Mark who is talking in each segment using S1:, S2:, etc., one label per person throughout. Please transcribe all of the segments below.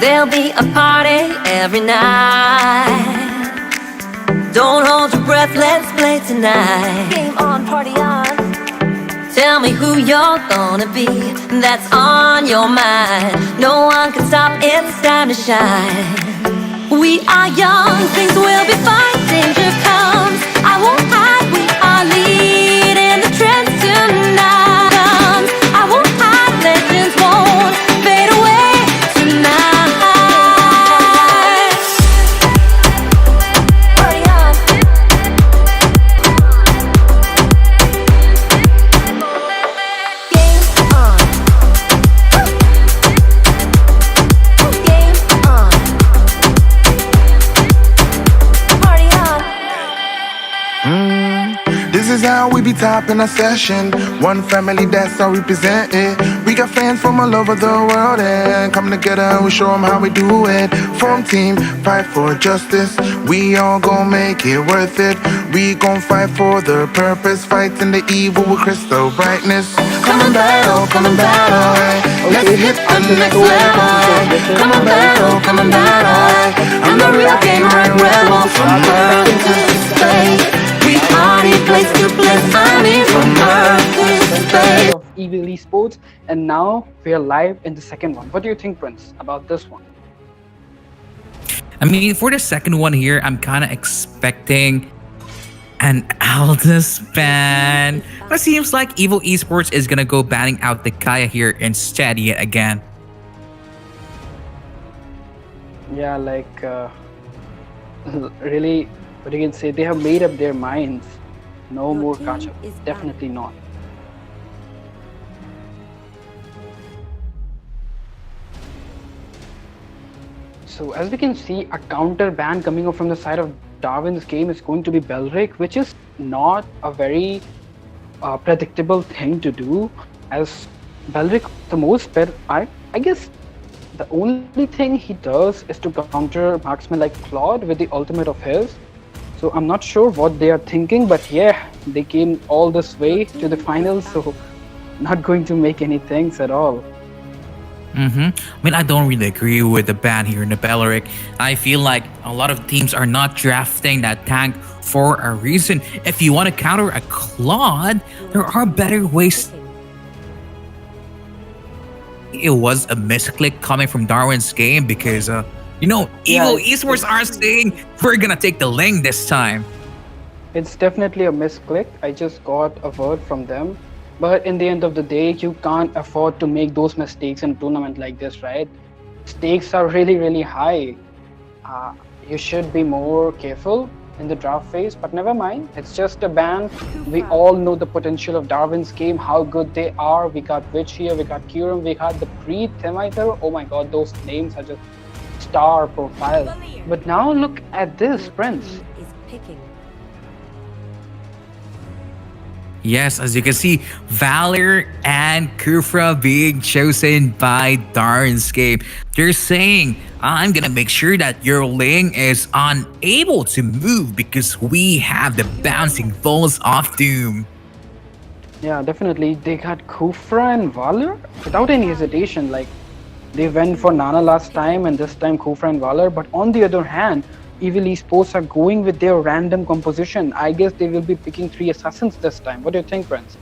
S1: There'll be a party every night. Don't hold your breath, let's play tonight. Game on, party on. Tell me who you're gonna be, that's on your mind. No one can stop, it's time to shine. We are young, things will be fine. Danger comes, I won't hide. We are leading the trend tonight. Comes, I won't hide, legends won't fade away tonight. Party on. Game on. Game on. Party on.
S2: This is how we be topping a session. One family, that's how we present it. We got fans from all over the world and come together and we show them how we do it. Form team, fight for justice. We all gon' make it worth it. We gon' fight for the purpose. Fighting the evil with crystal brightness. Come and battle, hey. Let's hit the next level. Come and battle, hey. I'm the real game right rebel. From Earth to space. We party place to place. I mean from Earth to space.
S3: Of Evil eSports, and now we are live in the second one. What do you think, Prince, about this one?
S4: I mean, for the second one here, I'm kind of expecting an Aldous ban. But it seems like Evil Esports is gonna go banning out the Kaya here instead yet again.
S3: Yeah, like really, what you can say, they have made up their minds. No more catch-up. Definitely not. So as we can see, a counter ban coming up from the side of Darwin's game is going to be Belric, which is not a very predictable thing to do, as Belric the most I guess the only thing he does is to counter marksman like Claude with the ultimate of his. So I'm not sure what they are thinking, but yeah, they came all this way to the finals, so not going to make any things at all.
S4: I mean, I don't really agree with the ban here in the Belric. I feel like a lot of teams are not drafting that tank for a reason. If you want to counter a Claude, there are better ways. It was a misclick coming from Darwin's game because, Evil Esports are saying we're gonna take the lane this time.
S3: It's definitely a misclick. I just got a word from them. But in the end of the day, you can't afford to make those mistakes in a tournament like this, right? Stakes are really, really high. You should be more careful in the draft phase, but never mind. It's just a ban. We all know the potential of Darwin's game, how good they are. We got Witch here, we got Kurum, we got the Pre-Themiter. Oh my god, those names are just star profile. But now look at this, Prince.
S4: Yes, as you can see, Valor and Kufra being chosen by Darwin's game. They're saying, I'm gonna make sure that your lane is unable to move because we have the bouncing balls of doom.
S3: Yeah, definitely. They got Kufra and Valor without any hesitation. Like, they went for Nana last time and this time Kufra and Valor. But on the other hand, Evil Esports are going with their random composition. I guess they will be picking 3 assassins this time. What do you think, Prince?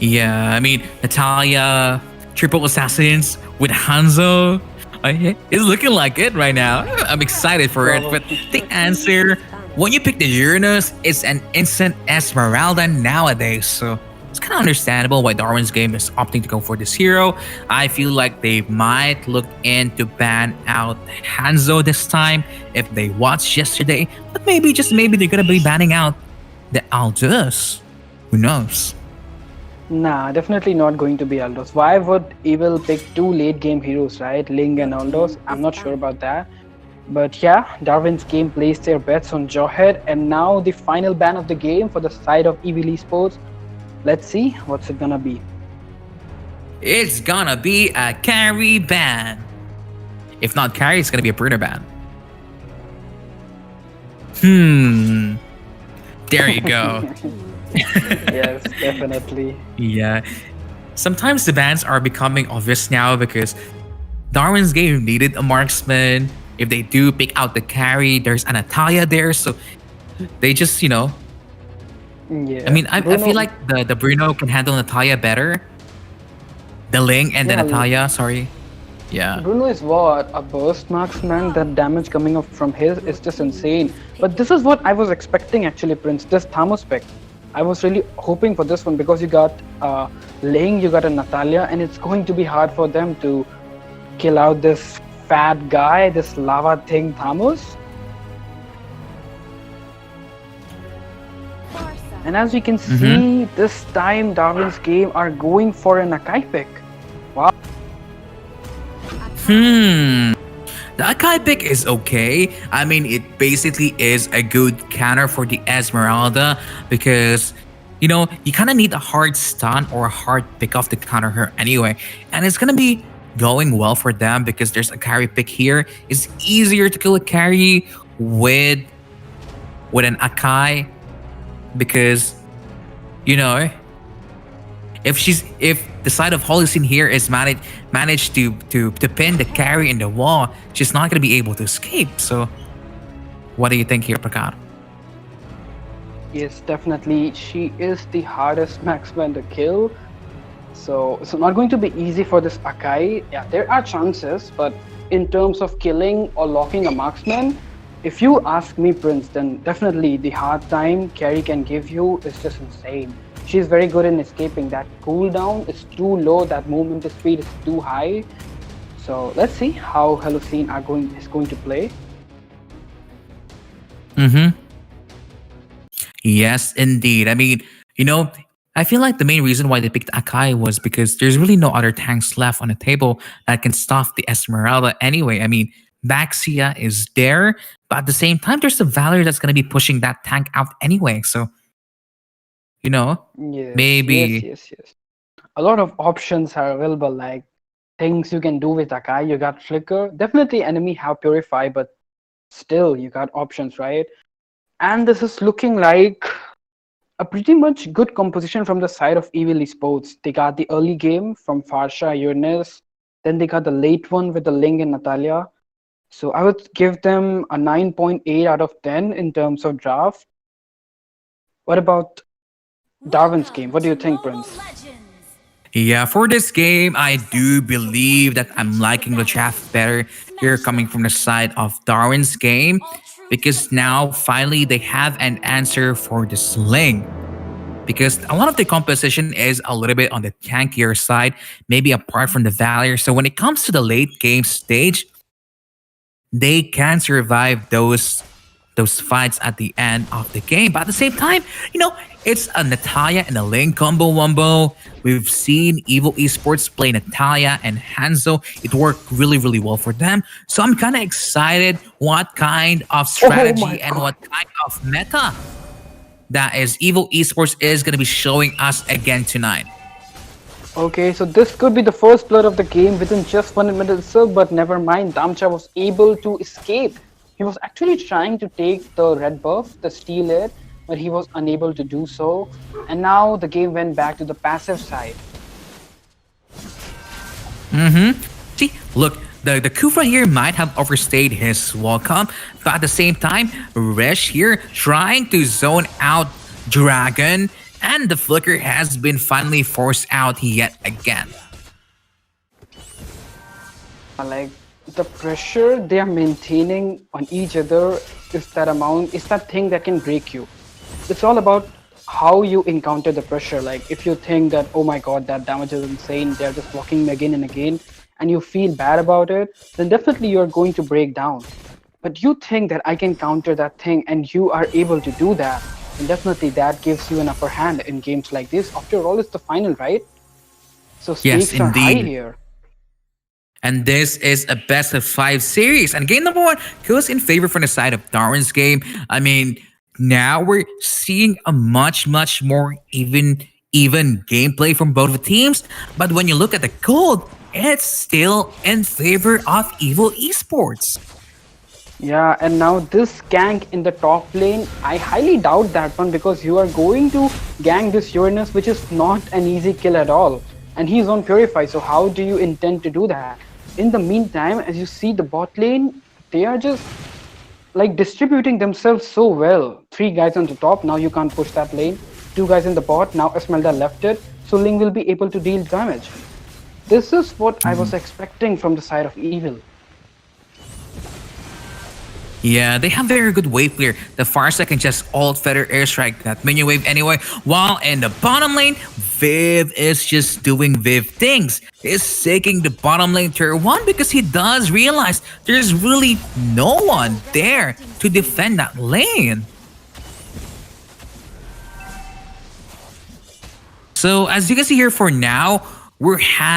S4: Yeah, I mean, Natalia, triple assassins with Hanzo. It's looking like it right now. I'm excited for it. But the answer, when you pick the Uranus, it's an instant Esmeralda nowadays. So it's kind of understandable why Darwin's game is opting to go for this hero. I feel like they might look into ban out Hanzo this time if they watched yesterday. But maybe, just maybe, they're going to be banning out the Aldous. Who knows?
S3: Nah, definitely not going to be Aldous. Why would Evil pick 2 late game heroes, right? Ling and Aldous? I'm not sure about that. But yeah, Darwin's game placed their bets on Jawhead, and now the final ban of the game for the side of Evil Esports. Let's see what's it gonna be.
S4: It's gonna be a carry ban. If not carry, it's gonna be a Bruner ban. There you go.
S3: Yes, definitely.
S4: Yeah. Sometimes the bans are becoming obvious now because Darwin's game needed a marksman. If they do pick out the carry, there's a Natalia there, so they just,
S3: Yeah,
S4: I mean, I feel
S3: Bruno.
S4: like the Bruno can handle Natalia better. The Ling and the
S3: Yeah,
S4: Natalia, sorry. Yeah.
S3: Bruno is what? A burst marksman? That damage coming up from his is just insane. But this is what I was expecting actually, Prince. This Thanos pick. I was really hoping for this one because you got Ling, you got a Natalia, and it's going to be hard for them to kill out this fat guy, this lava thing, Thanos. And as we can see, this time Darwin's game are going for an Akai pick. Wow.
S4: The Akai pick is okay. I mean, it basically is a good counter for the Esmeralda because, you kind of need a hard stun or a hard pick off to counter her anyway. And it's going to be going well for them because there's a carry pick here. It's easier to kill a carry with an Akai because, if the side of Holocene here is managed to pin the carry in the wall, she's not going to be able to escape. So, what do you think here, Prakar?
S3: Yes, definitely. She is the hardest marksman to kill. So it's not going to be easy for this Akai. Yeah, there are chances, but in terms of killing or locking a marksman, if you ask me, Prince, then definitely the hard time Carrie can give you is just insane. She's very good in escaping. That cooldown is too low, that movement speed is too high. So let's see how Holocene is going to play.
S4: Yes, indeed. I mean, I feel like the main reason why they picked Akai was because there's really no other tanks left on the table that can stop the Esmeralda anyway. I mean, Baxia is there, but at the same time, there's the Valor that's going to be pushing that tank out anyway. So,
S3: Yes,
S4: maybe.
S3: yes. A lot of options are available, like things you can do with Akai. You got Flicker. Definitely enemy have Purify, but still you got options, right? And this is looking like a pretty much good composition from the side of Evil Esports. They got the early game from Farsha, Uranus, then they got the late one with the Ling and Natalia. So I would give them a 9.8 out of 10 in terms of draft. What about Darwin's game? What do you think, Prince?
S4: Yeah, for this game, I do believe that I'm liking the draft better here coming from the side of Darwin's game because now finally they have an answer for the Sling. Because a lot of the composition is a little bit on the tankier side, maybe apart from the Valor. So when it comes to the late game stage, they can survive those fights at the end of the game. But at the same time, it's a Natalia and a Ling combo wumbo. We've seen Evil Esports play Natalia and Hanzo. It worked really, really well for them. So I'm kind of excited what kind of strategy and what kind of meta that is Evil Esports is going to be showing us again tonight.
S3: Okay, so this could be the first blood of the game within just 1 minute itself, but never mind. Damcha was able to escape. He was actually trying to take the red buff, the steal it, but he was unable to do so. And now the game went back to the passive side.
S4: See, look, the Kufra here might have overstayed his welcome, but at the same time, Resh here trying to zone out Dragon, and the Flicker has been finally forced out yet again.
S3: Like, the pressure they are maintaining on each other is that thing that can break you. It's all about how you encounter the pressure. Like, if you think that, oh my god, that damage is insane, they're just blocking me again and again, and you feel bad about it, then definitely you're going to break down. But you think that I can counter that thing and you are able to do that, then definitely that gives you an upper hand in games like this. After all, it's the final, right? So stakes are high here.
S4: And this is a best of 5 series. And game number 1 goes in favor from the side of Darwin's game. I mean, now we're seeing a much, much more even gameplay from both the teams. But when you look at the gold, it's still in favor of Evil Esports.
S3: Yeah, and now this gank in the top lane, I highly doubt that one because you are going to gank this Uranus, which is not an easy kill at all. And he's on Purify, so how do you intend to do that? in the meantime, as you see the bot lane, they are just like distributing themselves so well. 3 guys on the top, now you can't push that lane. 2 guys in the bot, now Esmeralda left it, so Ling will be able to deal damage. This is what I was expecting from the side of Evil.
S4: Yeah, they have very good wave clear. The Farsa can just ult Feather Airstrike that minion wave anyway. While in the bottom lane, Viv is just doing Viv things. He's taking the bottom lane tier 1 because he does realize there's really no one there to defend that lane. So as you can see here for now, we're having